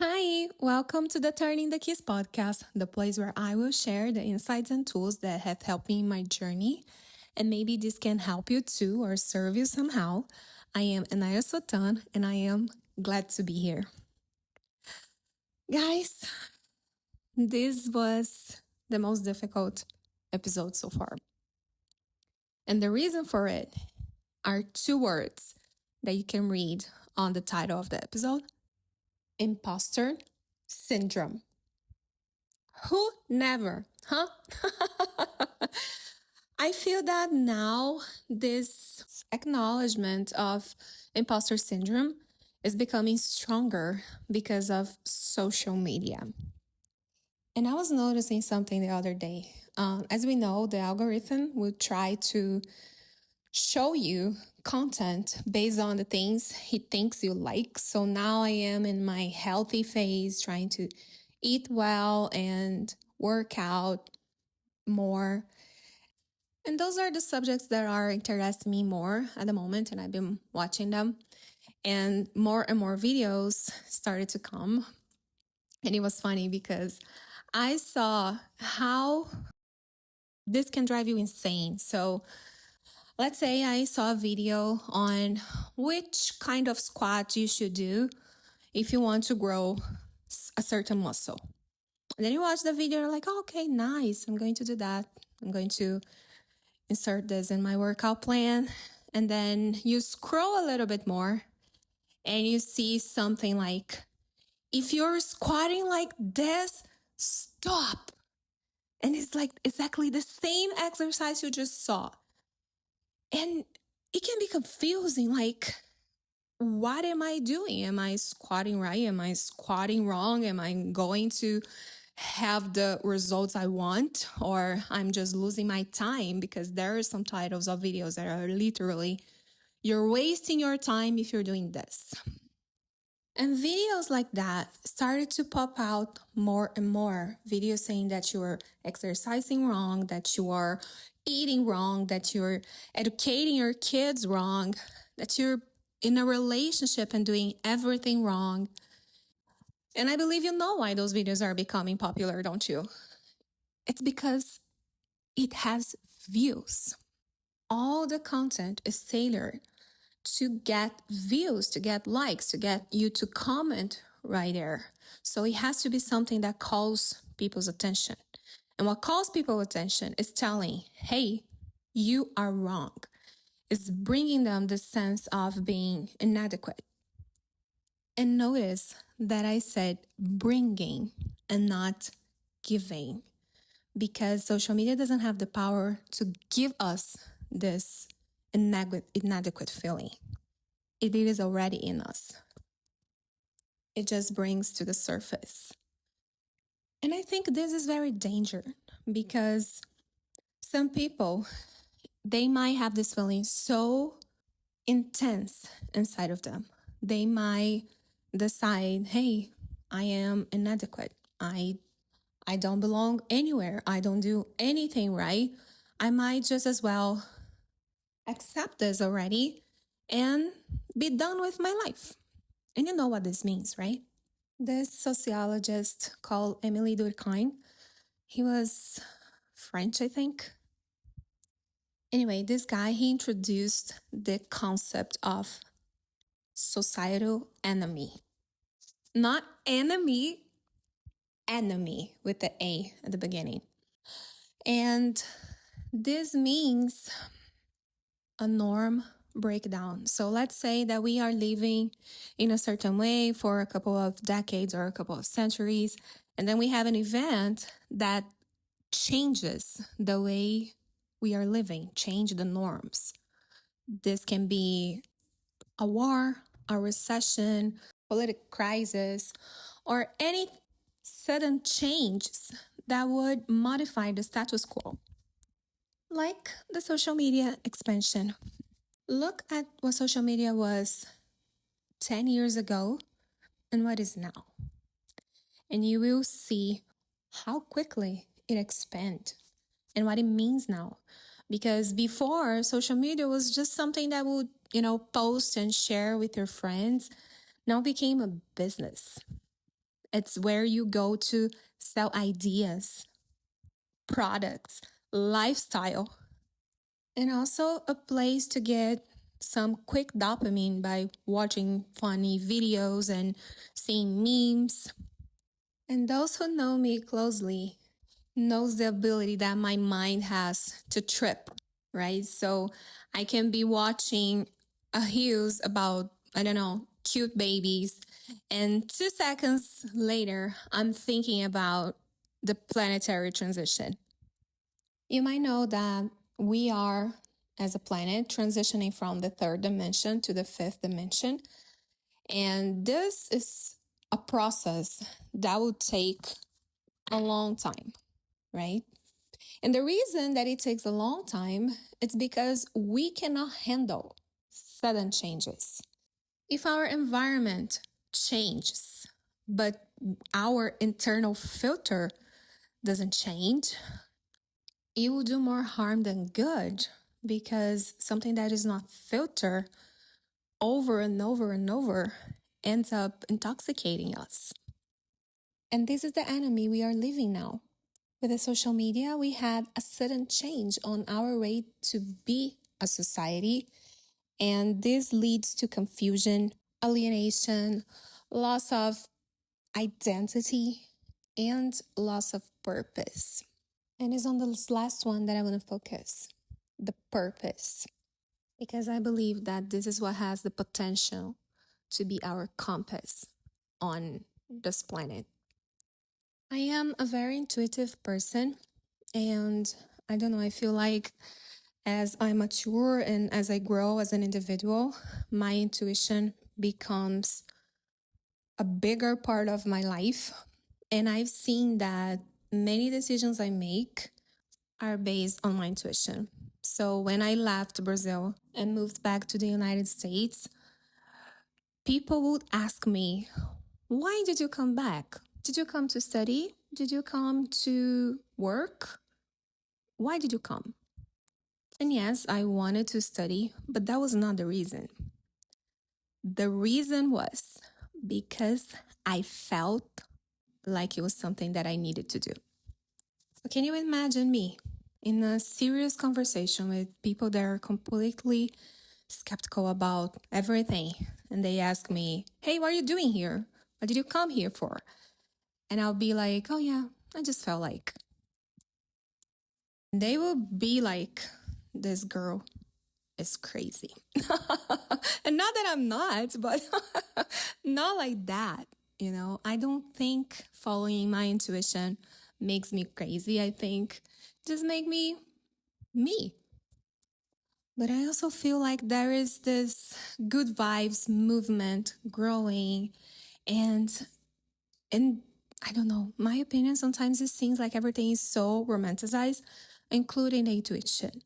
Hi, welcome to the Turning the Keys podcast, the place where I will share the insights and tools that have helped me in my journey. And maybe this can help you too or serve you somehow. I am Anaya Sotan and I am glad to be here. Guys, this was the most difficult episode so far. And the reason for it are two words that you can read on the title of the episode: Impostor Syndrome. Who never, huh? I feel that now this acknowledgement of imposter syndrome is becoming stronger because of social media. And I was noticing something the other day. As we know, the algorithm will try to show you content based on the things he thinks you like. So now I am in my healthy phase, trying to eat well and work out more. And those are the subjects that are interesting me more at the moment, and I've been watching them. And more videos started to come. And it was funny because I saw how this can drive you insane. So let's say I saw a video on which kind of squat you should do if you want to grow a certain muscle. And then you watch the video, you're like, oh, okay, nice. I'm going to do that. I'm going to insert this in my workout plan. And then you scroll a little bit more and you see something like, if you're squatting like this, stop. And it's like exactly the same exercise you just saw. And it can be confusing. Like, what am I doing? Am I squatting right? Am I squatting wrong? Am I going to have the results I want? Or I'm just losing my time? Because there are some titles of videos that are literally, you're wasting your time if you're doing this. And videos like that started to pop out more and more. Videos saying that you are exercising wrong, that you are eating wrong, that you're educating your kids wrong, that you're in a relationship and doing everything wrong. And I believe you know why those videos are becoming popular, don't you? It's because it has views. All the content is tailored to get views, to get likes, to get you to comment right there. So it has to be something that calls people's attention. And what calls people's attention is telling, hey, you are wrong. It's bringing them the sense of being inadequate. And notice that I said bringing and not giving, because social media doesn't have the power to give us this inadequate feeling. It is already in us. It just brings to the surface. And I think this is very dangerous because some people, they might have this feeling so intense inside of them. They might decide, hey, I am inadequate. I don't belong anywhere. I don't do anything right. I might just as well accept this already and be done with my life. And you know what this means, right? This sociologist called Émile Durkheim, he was French, I think. Anyway, this guy, he introduced the concept of societal enemy. Not enemy, enemy with the A at the beginning. And this means a norm breakdown. So let's say that we are living in a certain way for a couple of decades or a couple of centuries, and then we have an event that changes the way we are living, change the norms. This can be a war, a recession, political crisis, or any sudden changes that would modify the status quo. Like the social media expansion. Look at what social media was 10 years ago and what is now. And you will see how quickly it expanded and what it means now. Because before, social media was just something that would, post and share with your friends. Now became a business. It's where you go to sell ideas, products, lifestyle, and also a place to get some quick dopamine by watching funny videos and seeing memes. And those who know me closely knows the ability that my mind has to trip, right? So I can be watching a news about, I don't know, cute babies, and 2 seconds later, I'm thinking about the planetary transition. You might know that we are, as a planet, transitioning from the third dimension to the fifth dimension. And this is a process that will take a long time, right? And the reason that it takes a long time is because we cannot handle sudden changes. If our environment changes, but our internal filter doesn't change, it will do more harm than good, because something that is not filtered over and over and over ends up intoxicating us. And this is the enemy we are living now. With the social media, we had a sudden change on our way to be a society, and this leads to confusion, alienation, loss of identity, and loss of purpose. And it's on this last one that I want to focus, the purpose, because I believe that this is what has the potential to be our compass on this planet. I am a very intuitive person, and I don't know, I feel like as I mature and as I grow as an individual, my intuition becomes a bigger part of my life. And I've seen that many decisions I make are based on my intuition. So when I left Brazil and moved back to the United States, people would ask me, why did you come back? Did you come to study? Did you come to work? Why did you come? And yes, I wanted to study, but that was not the reason. The reason was because I felt like it was something that I needed to do. So can you imagine me in a serious conversation with people that are completely skeptical about everything, and they ask me, hey, what are you doing here? What did you come here for? And I'll be like, oh yeah, I just felt like. They will be like, this girl is crazy. And not that I'm not, but not like that. I don't think following my intuition makes me crazy. I think just make me me. But I also feel like there is this good vibes movement growing, and I don't know, my opinion, sometimes it seems like everything is so romanticized, including the intuition.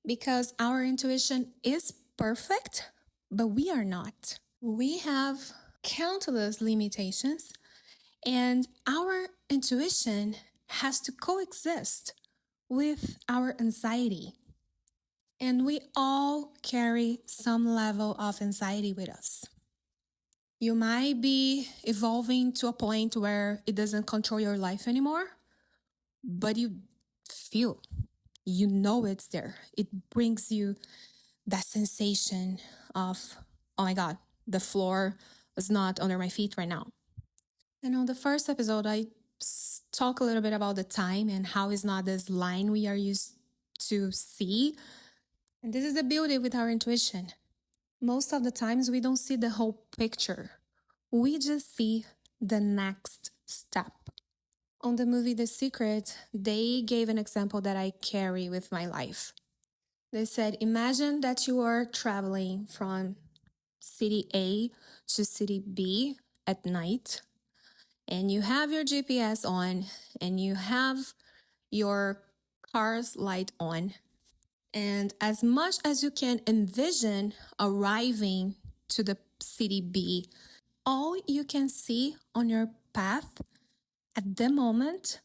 Because our intuition is perfect, but we are not. We have countless limitations, and our intuition has to coexist with our anxiety. And we all carry some level of anxiety with us. You might be evolving to a point where it doesn't control your life anymore, but you feel, it's there. It brings you that sensation of, oh my God, the floor is not under my feet right now. And on the first episode, I talk a little bit about the time and how it's not this line we are used to see. And this is the beauty with our intuition. Most of the times we don't see the whole picture. We just see the next step. On the movie The Secret, they gave an example that I carry with my life. They said, imagine that you are traveling from city A to city B at night, and you have your GPS on, and you have your car's light on. And as much as you can envision arriving to the city B, all you can see on your path at the moment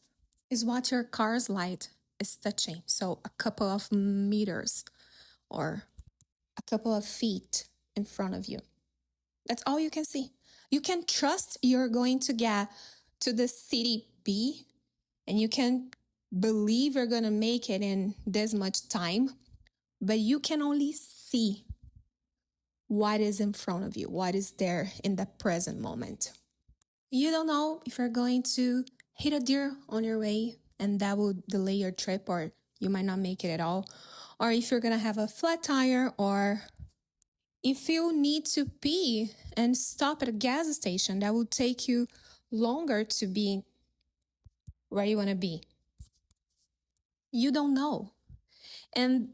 is what your car's light is touching. So a couple of meters or a couple of feet in front of you. That's all you can see. You can trust you're going to get to the city B and you can believe you're going to make it in this much time, but you can only see what is in front of you, what is there in the present moment. You don't know if you're going to hit a deer on your way and that will delay your trip, or you might not make it at all, or if you're going to have a flat tire, or if you need to pee and stop at a gas station that will take you longer to be where you want to be. You don't know. And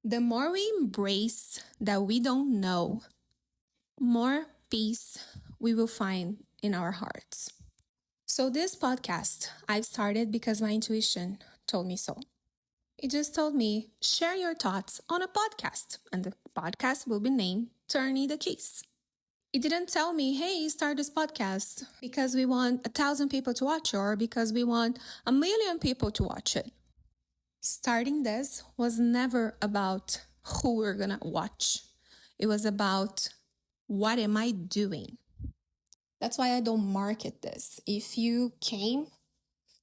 the more we embrace that we don't know, more peace we will find in our hearts. So this podcast I've started because my intuition told me so. It just told me, share your thoughts on a podcast, and the podcast will be named Turning the Keys. It didn't tell me, hey, start this podcast because we want 1,000 people to watch it or because we want 1,000,000 people to watch it. Starting this was never about who we're going to watch. It was about what am I doing? That's why I don't market this. If you came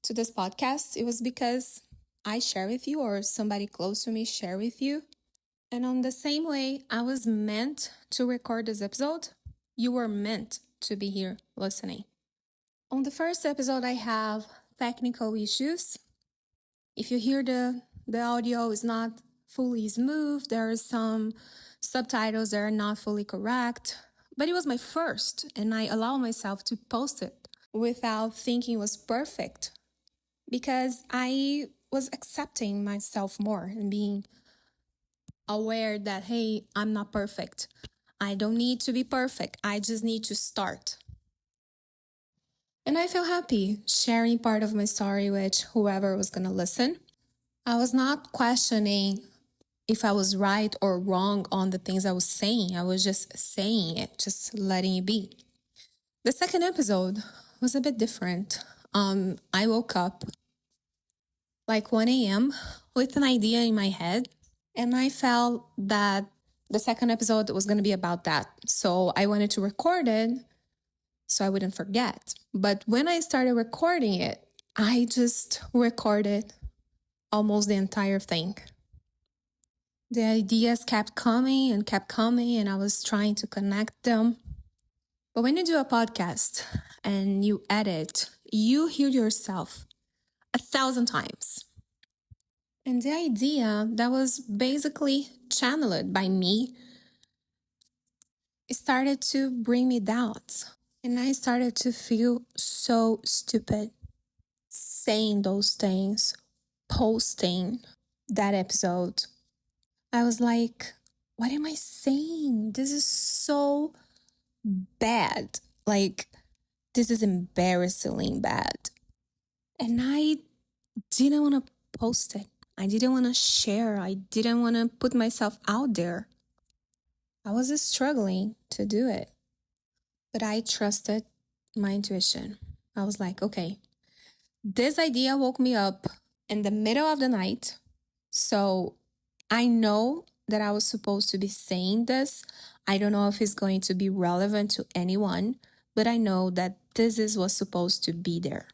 to this podcast, it was because I share with you or somebody close to me share with you. And on the same way I was meant to record this episode, you were meant to be here listening. On the first episode, I have technical issues. If you hear the audio is not fully smooth, there are some subtitles that are not fully correct. But it was my first, and I allowed myself to post it without thinking it was perfect because I was accepting myself more and being aware that, hey, I'm not perfect. I don't need to be perfect. I just need to start. And I feel happy sharing part of my story with whoever was going to listen. I was not questioning if I was right or wrong on the things I was saying. I was just saying it, just letting it be. The second episode was a bit different. I woke up like 1 a.m. with an idea in my head, and I felt that the second episode was going to be about that. So I wanted to record it so I wouldn't forget. But when I started recording it, I just recorded almost the entire thing. The ideas kept coming, and I was trying to connect them. But when you do a podcast and you edit, you hear yourself 1,000 times. And the idea that was basically channeled by me, it started to bring me doubts. And I started to feel so stupid saying those things, posting that episode. I was like, what am I saying? This is so bad. Like, this is embarrassingly bad. And I didn't want to post it. I didn't want to share. I didn't want to put myself out there. I was just struggling to do it. But I trusted my intuition. I was like, okay, this idea woke me up in the middle of the night. So I know that I was supposed to be saying this. I don't know if it's going to be relevant to anyone, but I know that this is what's supposed to be there.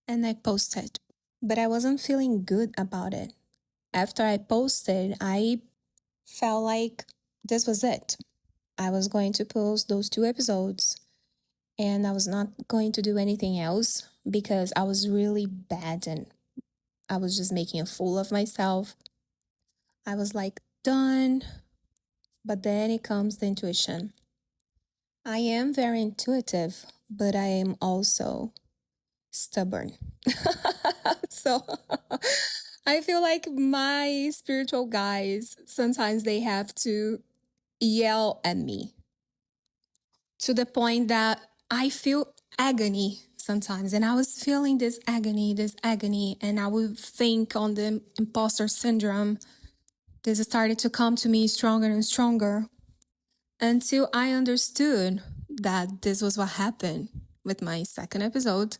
And I posted, but I wasn't feeling good about it. After I posted, I felt like this was it. I was going to post those 2 episodes and I was not going to do anything else because I was really bad and I was just making a fool of myself. I was like, done. But then it comes the intuition. I am very intuitive, but I am also stubborn. So I feel like my spiritual guides, sometimes they have to yell at me to the point that I feel agony sometimes. And I was feeling this agony, and I would think on the impostor syndrome. This started to come to me stronger and stronger until I understood that this was what happened with my second episode.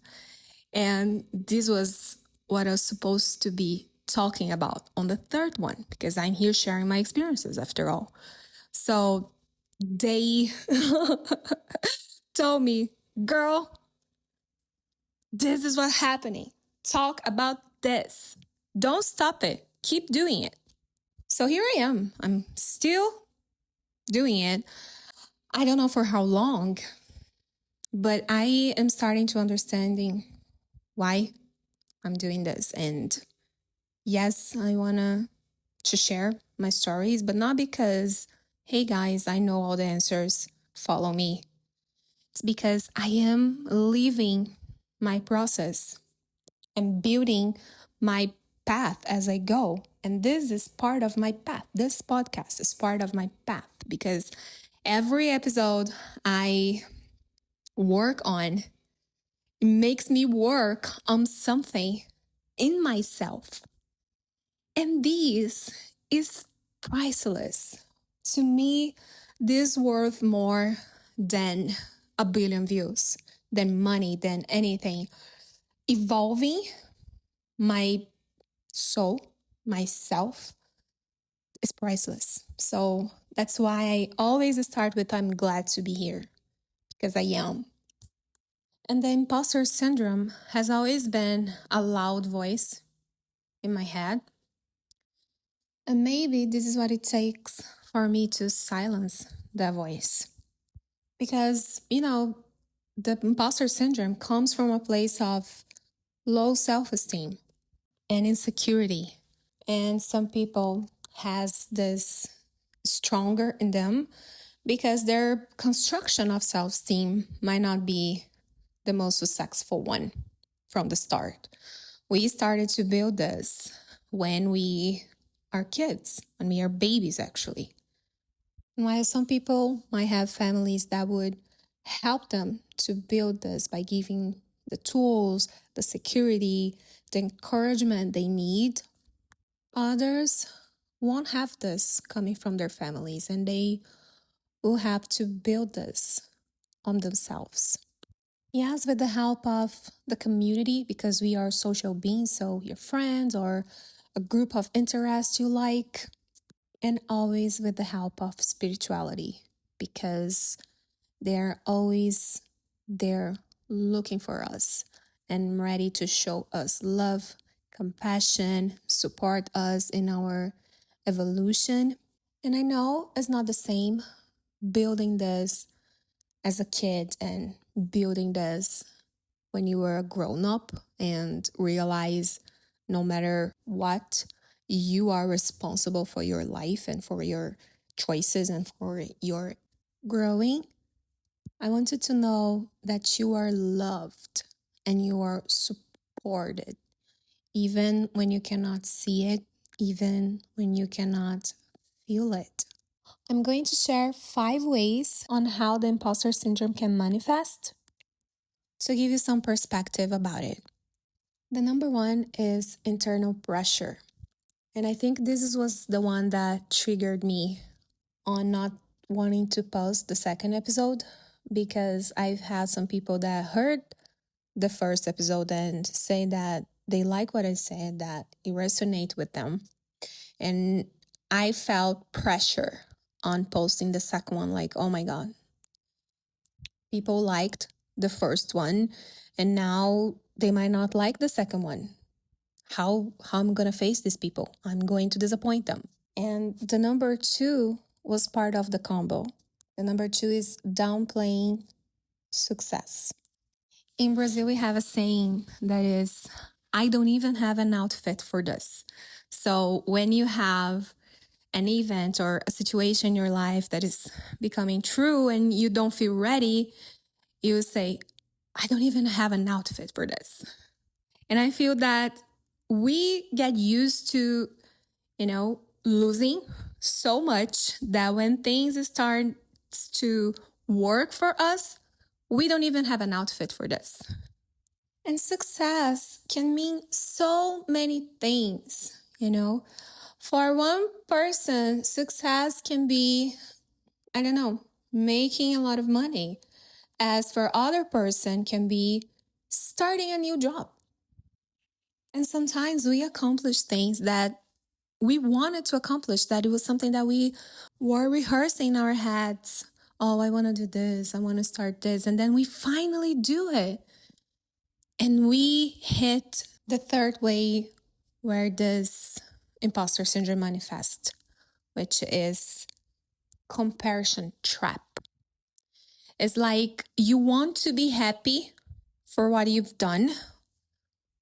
And this was what I was supposed to be talking about on the third one, because I'm here sharing my experiences after all. So they told me, girl, This is what's happening. Talk about this. Don't stop it. Keep doing it. So here I am. I'm still doing it. I don't know for how long, but I am starting to understanding why I'm doing this. And yes, I want to share my stories, but not because, hey guys, I know all the answers, follow me. It's because I am living my process and building my path as I go. And this is part of my path. This podcast is part of my path because every episode I work on makes me work on something in myself. And this is priceless. To me, this worth more than a billion views, than money, than anything. Evolving my soul, myself, is priceless. So that's why I always start with I'm glad to be here, because I am. And the imposter syndrome has always been a loud voice in my head. And maybe this is what it takes for me to silence that voice. Because, the imposter syndrome comes from a place of low self-esteem and insecurity. And some people has this stronger in them because their construction of self-esteem might not be the most successful one from the start. We started to build this when we are kids, when we are babies, actually. And while some people might have families that would help them to build this by giving the tools, the security, the encouragement they need, others won't have this coming from their families and they will have to build this on themselves. Yes, with the help of the community, because we are social beings, so your friends or a group of interests you like, and always with the help of spirituality, because they're always there looking for us and ready to show us love, compassion, support us in our evolution. And I know it's not the same building this as a kid and building this when you were a grown up and realize no matter what, you are responsible for your life and for your choices and for your growing. I wanted to know that you are loved and you are supported, even when you cannot see it, even when you cannot feel it. I'm going to share 5 ways on how the imposter syndrome can manifest to give you some perspective about it. The number one is internal pressure. And I think was the one that triggered me on not wanting to post the second episode, because I've had some people that heard the first episode and say that they like what I said, that it resonates with them. And I felt pressure on posting the second one, like, oh my God, people liked the first one and now they might not like the second one. How I'm gonna face these people? I'm going to disappoint them. And the number two was part of the combo. The number two is downplaying success. In Brazil, we have a saying that is, I don't even have an outfit for this. So when you have an event or a situation in your life that is becoming true and you don't feel ready, you say, I don't even have an outfit for this. And I feel that we get used to, losing so much that when things start to work for us, we don't even have an outfit for this. And success can mean so many things, For one person, success can be, I don't know, making a lot of money. As for other person can be starting a new job. And sometimes we accomplish things that we wanted to accomplish, that it was something that we were rehearsing in our heads. Oh, I want to do this. I want to start this. And then we finally do it. And we hit the third way where this imposter syndrome manifests, which is comparison trap. It's like you want to be happy for what you've done,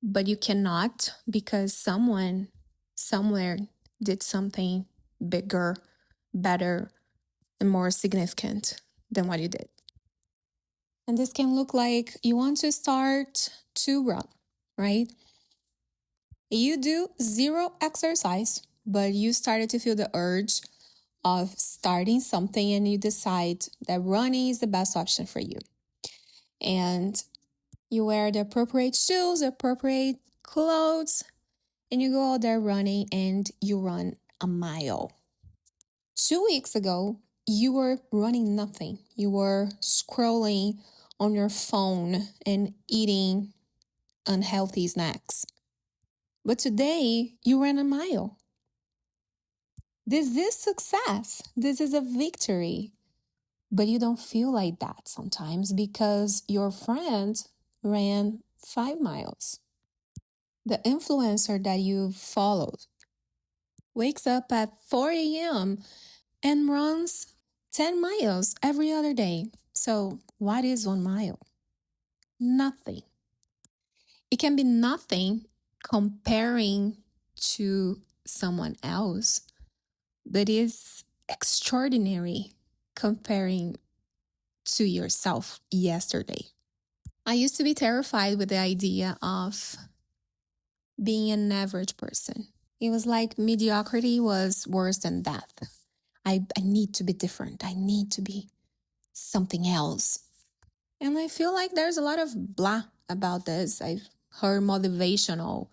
but you cannot because someone somewhere did something bigger, better, and more significant than what you did. And this can look like you want to start to run, right? You do zero exercise, but you started to feel the urge of starting something and you decide that running is the best option for you. And you wear the appropriate shoes, appropriate clothes, and you go out there running and you run a mile. 2 weeks ago, you were running nothing. You were scrolling on your phone and eating unhealthy snacks. But today, you ran a mile. This is success. This is a victory. But you don't feel like that sometimes because your friend ran 5 miles. The influencer that you followed wakes up at 4 a.m. and runs 10 miles every other day. So, what is 1 mile? Nothing. It can be nothing comparing to someone else, but is extraordinary comparing to yourself yesterday. I used to be terrified with the idea of being an average person. It was like mediocrity was worse than death. I need to be different. I need to be something else. And I feel like there's a lot of blah about this. I've heard motivational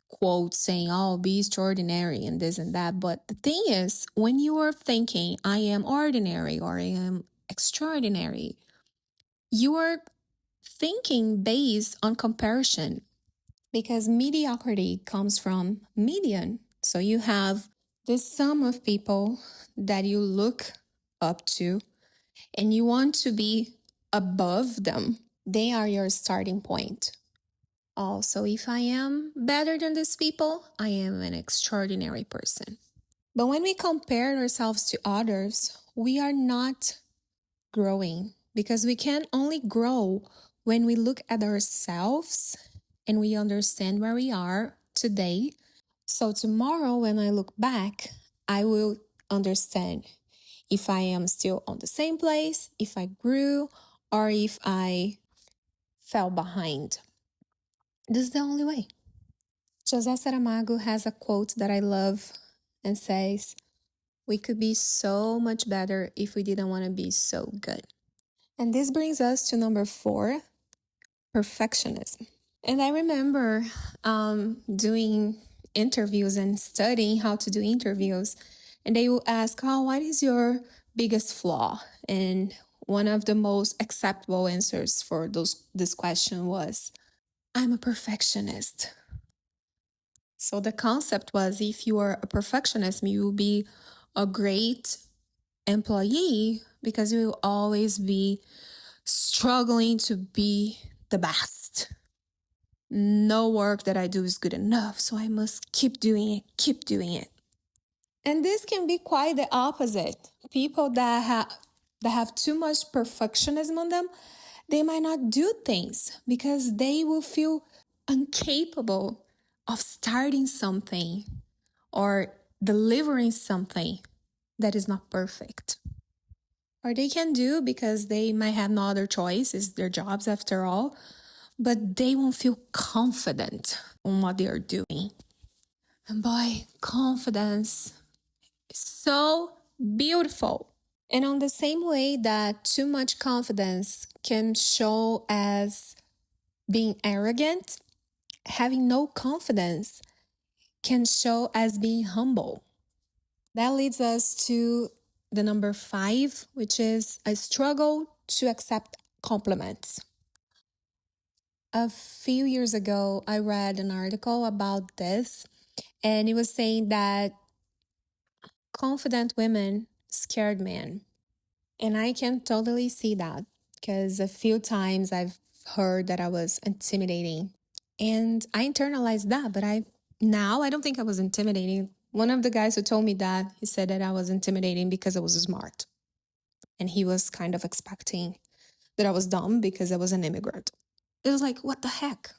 quotes saying, oh, be extraordinary and this and that. But the thing is, when you are thinking, I am ordinary or I am extraordinary, you are thinking based on comparison because mediocrity comes from median. So you have this sum of people that you look up to and you want to be above them. They are your starting point. Also, if I am better than these people, I am an extraordinary person. But when we compare ourselves to others, we are not growing because we can only grow when we look at ourselves and we understand where we are today. So tomorrow, when I look back, I will understand if I am still on the same place, if I grew, or if I fell behind. This is the only way. José Saramago has a quote that I love and says, we could be so much better if we didn't want to be so good. And this brings us to number 4, perfectionism. And I remember doing interviews and studying how to do interviews. And they will ask, oh, what is your biggest flaw? And one of the most acceptable answers for this question was, I'm a perfectionist. So the concept was if you are a perfectionist, you will be a great employee because you will always be struggling to be the best. No work that I do is good enough, so I must keep doing it. And this can be quite the opposite. People that have too much perfectionism on them, they might not do things because they will feel incapable of starting something or delivering something that is not perfect. Or they can do because they might have no other choice, it's their jobs after all, but they won't feel confident on what they are doing. And boy, confidence is so beautiful. And on the same way that too much confidence can show as being arrogant, having no confidence can show as being humble. That leads us to the number 5, which is I struggle to accept compliments. A few years ago, I read an article about this, and it was saying that confident women scared men. And I can totally see that because a few times I've heard that I was intimidating. And I internalized that, but I don't think I was intimidating. One of the guys who told me that, he said that I was intimidating because I was smart. And he was kind of expecting that I was dumb because I was an immigrant. It was like, what the heck?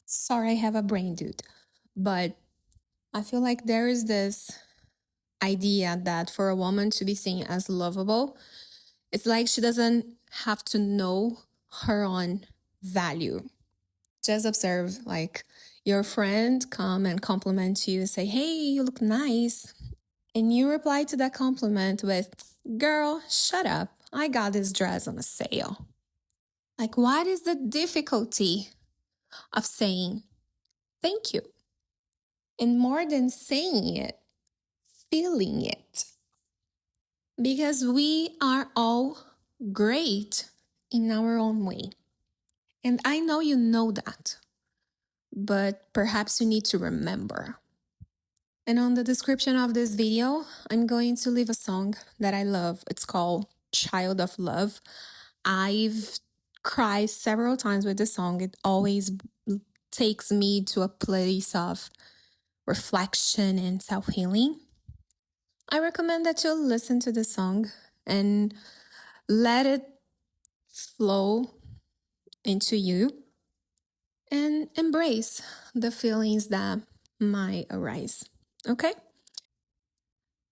Sorry, I have a brain, dude. But I feel like there is this idea that for a woman to be seen as lovable, it's like she doesn't have to know her own value. Just observe, like, your friend come and compliment you, say, hey, you look nice. And you reply to that compliment with, girl, shut up. I got this dress on a sale. Like, what is the difficulty of saying thank you? And more than saying it, feeling it. Because we are all great in our own way. And I know you know that, but perhaps you need to remember. And on the description of this video, I'm going to leave a song that I love. It's called Child of Love. I've cried several times with this song. It always takes me to a place of reflection and self-healing. I recommend that you listen to the song and let it flow into you and embrace the feelings that might arise. Okay?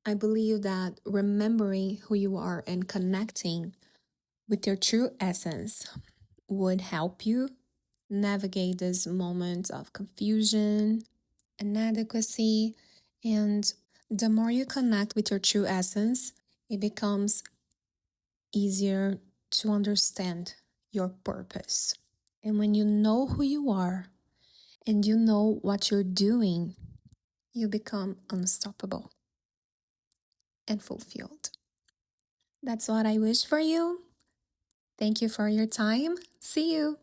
I believe that remembering who you are and connecting with your true essence would help you navigate this moment of confusion, inadequacy, and the more you connect with your true essence, it becomes easier to understand your purpose. And when you know who you are and you know what you're doing, you become unstoppable and fulfilled. That's what I wish for you. Thank you for your time. See you.